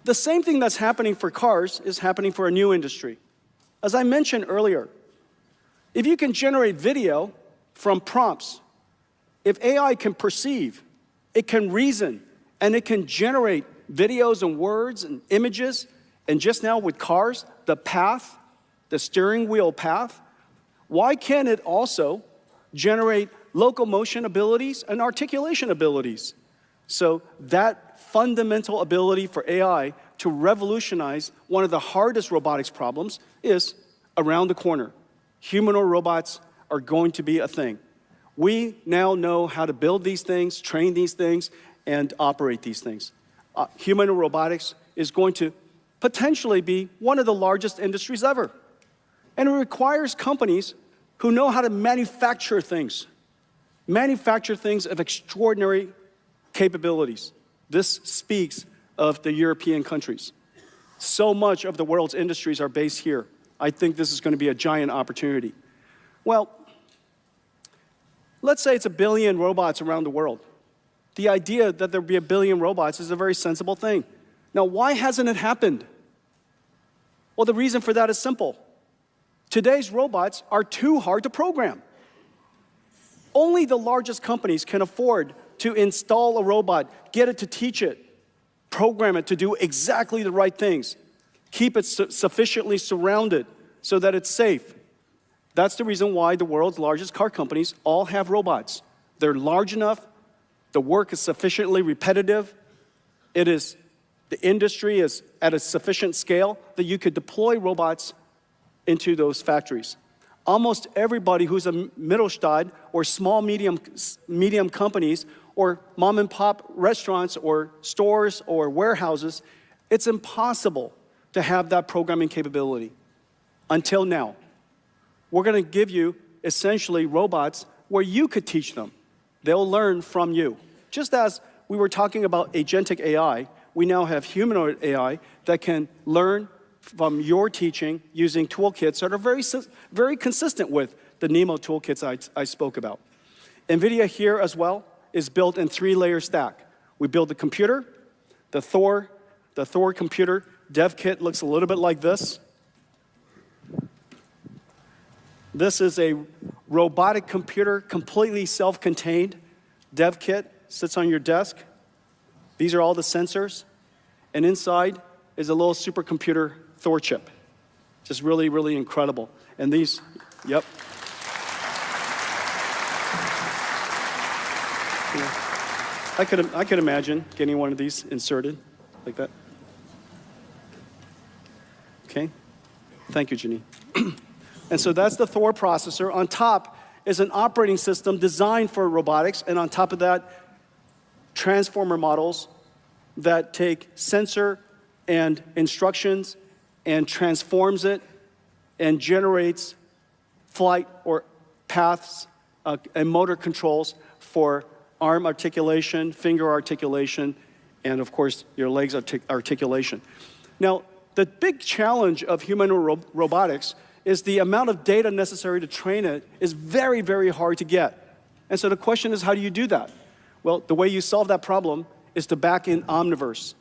The same thing that's happening for cars is happening for a new industry. As I mentioned earlier, if you can generate video from prompts, if AI can perceive, it can reason, and it can generate videos and words and images, and just now with cars, the path, the steering wheel path, why can't it also generate locomotion abilities and articulation abilities? So that fundamental ability for AI to revolutionize one of the hardest robotics problems is around the corner. Humanoid robots are going to be a thing. We now know how to build these things, train these things, and operate these things. Humanoid robotics is going to potentially be one of the largest industries ever. And it requires companies who know how to manufacture things of extraordinary capabilities. This speaks of the European countries. So much of the world's industries are based here. I think this is going to be a giant opportunity. Well, let's say it's 1 billion robots around the world. The idea that there'll be 1 billion robots is a very sensible thing. Now, why hasn't it happened? Well, the reason for that is simple. Today's robots are too hard to program. Only the largest companies can afford to install a robot, get it to teach it, program it to do exactly the right things, keep it sufficiently surrounded so that it's safe. That's the reason why the world's largest car companies all have robots. They're large enough, the work is sufficiently repetitive, the industry is at a sufficient scale that you could deploy robots into those factories. Almost everybody who's a Mittelstand or small, medium companies or mom and pop restaurants or stores or warehouses, it's impossible to have that programming capability until now. We're going to give you essentially robots where you could teach them. They'll learn from you. Just as we were talking about agentic AI, we now have humanoid AI that can learn from your teaching using toolkits that are very consistent with the NeMo toolkits I spoke about. NVIDIA here as well is built in 3-layer stack. We build the computer, the Thor computer dev kit looks a little bit like this. This is a robotic computer, completely self-contained dev kit, sits on your desk. These are all the sensors, and inside is a little supercomputer Thor chip. Just really, really incredible. And these, yep. I could imagine getting one of these inserted like that. Okay, thank you, Janine. And so that's the Thor processor. On top is an operating system designed for robotics, and on top of that, transformer models that take sensor and instructions and transforms it and generates flight or paths and motor controls for arm articulation, finger articulation, and of course, your legs articulation. Now, the big challenge of humanoid robotics is the amount of data necessary to train it is very, very hard to get. And so the question is, how do you do that? Well, the way you solve that problem is to back in Omniverse,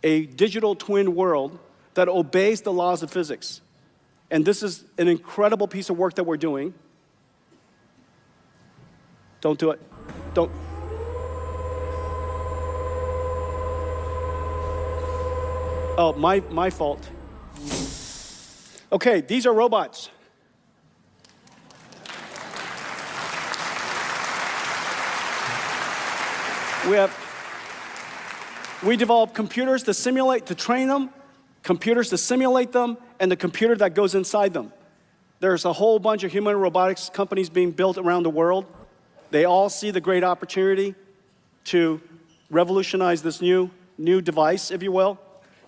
a digital twin world that obeys the laws of physics. And this is an incredible piece of work that we're doing. Don't do it. Don't. Oh, my fault. Okay, these are robots. We develop computers to simulate, to train them, computers to simulate them, and the computer that goes inside them. There's a whole bunch of human robotics companies being built around the world. They all see the great opportunity to revolutionize this new device, if you will.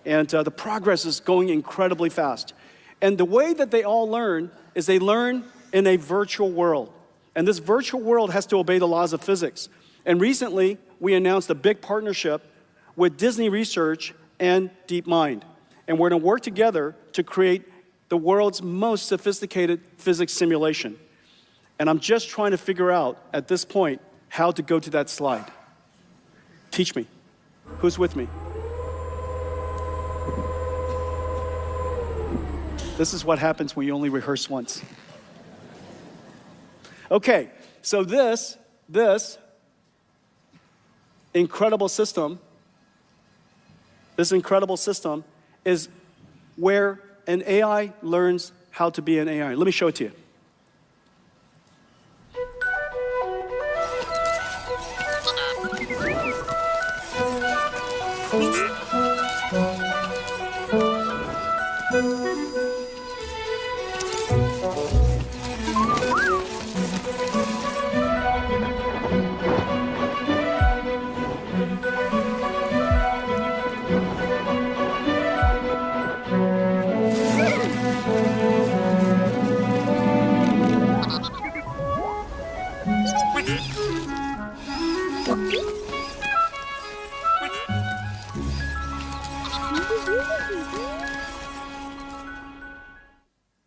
And the progress is going incredibly fast. And the way that they all learn is they learn in a virtual world. And this virtual world has to obey the laws of physics. And recently, we announced a big partnership with Disney Research and DeepMind. And we're going to work together to create the world's most sophisticated physics simulation. And I'm just trying to figure out, at this point, how to go to that slide. Teach me. Who's with me? This is what happens when you only rehearse once. Okay, so this incredible system is where an AI learns how to be an AI. Let me show it to you.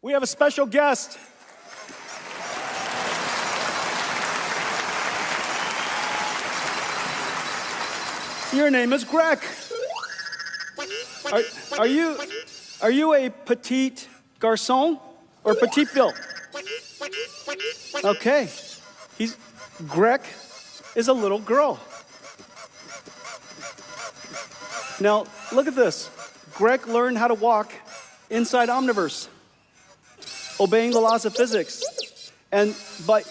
We have a special guest. Your name is Greg. Are you a petite garçon or petite fille? Okay. Greg is a little girl. Now, look at this. Greg learned how to walk inside Omniverse, obeying the laws of physics. And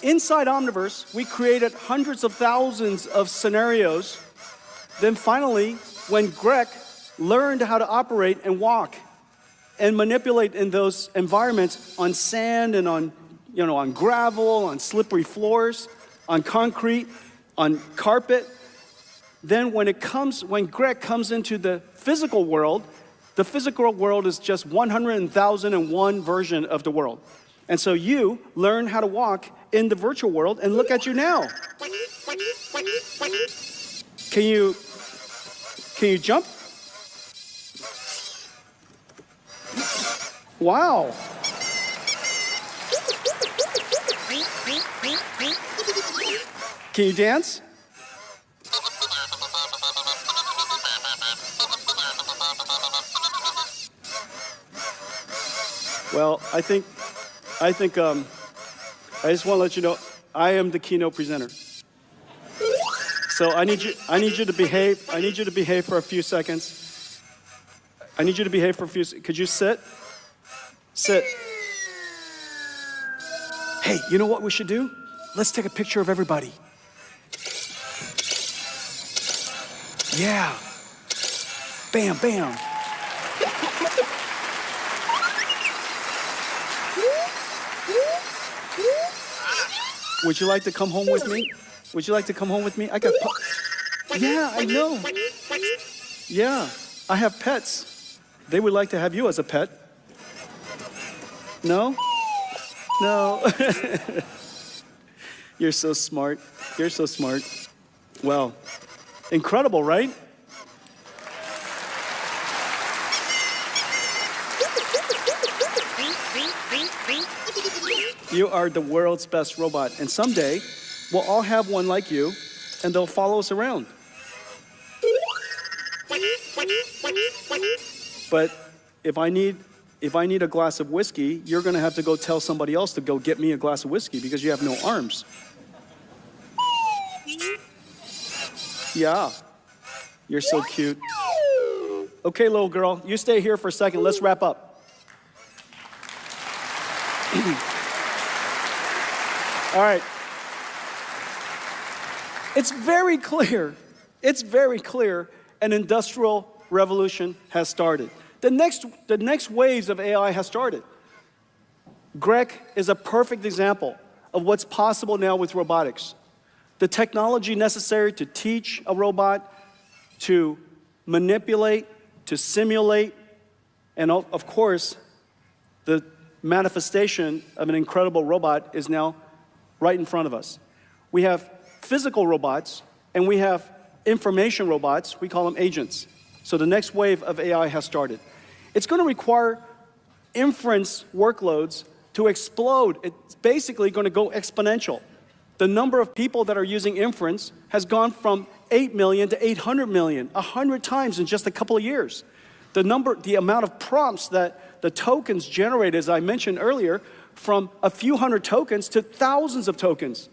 inside Omniverse, we created hundreds of thousands of scenarios. Then finally, when Greg learned how to operate and walk and manipulate in those environments on sand and on gravel, on slippery floors, on concrete, on carpet, then when Greg comes into the physical world is just 100,001 version of the world. And so you learn how to walk in the virtual world, and look at you now. Can you jump? Wow. Can you dance? Well, I just want to let you know, I am the keynote presenter. So I need you to behave. I need you to behave for a few seconds. Could you sit? Sit. Hey, you know what we should do? Let's take a picture of everybody. Yeah. Bam, bam. Would you like to come home with me? I got Yeah, I know. Yeah, I have pets. They would like to have you as a pet. No? No. You're so smart. Well, incredible, right? You are the world's best robot, and someday we'll all have one like you, and they'll follow us around. But if I need a glass of whiskey, you're going to have to go tell somebody else to go get me a glass of whiskey because you have no arms. Yeah, you're so cute. Okay, little girl, you stay here for a second. Let's wrap up. All right. It's very clear an industrial revolution has started. The next waves of AI has started. Greg is a perfect example of what's possible now with robotics. The technology necessary to teach a robot, to manipulate, to simulate, and of course, the manifestation of an incredible robot is now right in front of us. We have physical robots, and we have information robots. We call them agents. So the next wave of AI has started. It's going to require inference workloads to explode. It's basically going to go exponential. The number of people that are using inference has gone from 8 million to 800 million, 100 times in just a couple of years. The amount of prompts that the tokens generated, as I mentioned earlier, from a few hundred tokens to thousands of tokens.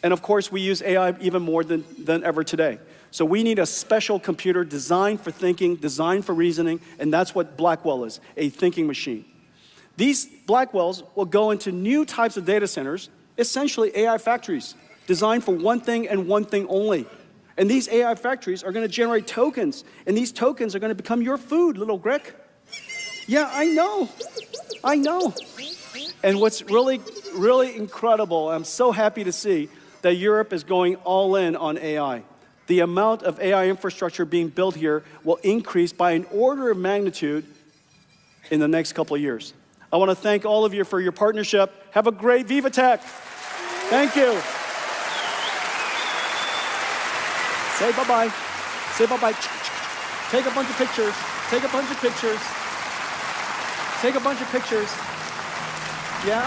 And of course, we use AI even more than ever today. So we need a special computer designed for thinking, designed for reasoning, and that's what Blackwell is, a thinking machine. These Blackwells will go into new types of data centers, essentially AI factories, designed for one thing and one thing only. And these AI factories are going to generate tokens, and these tokens are going to become your food, little Greg. Yeah, I know. And what's really, really incredible, I'm so happy to see that Europe is going all in on AI. The amount of AI infrastructure being built here will increase by an order of magnitude in the next couple of years. I want to thank all of you for your partnership. Have a great Viva Tech. Thank you. Say bye-bye. Say bye-bye. Take a bunch of pictures. Take a bunch of pictures. Take a bunch of pictures. Yeah?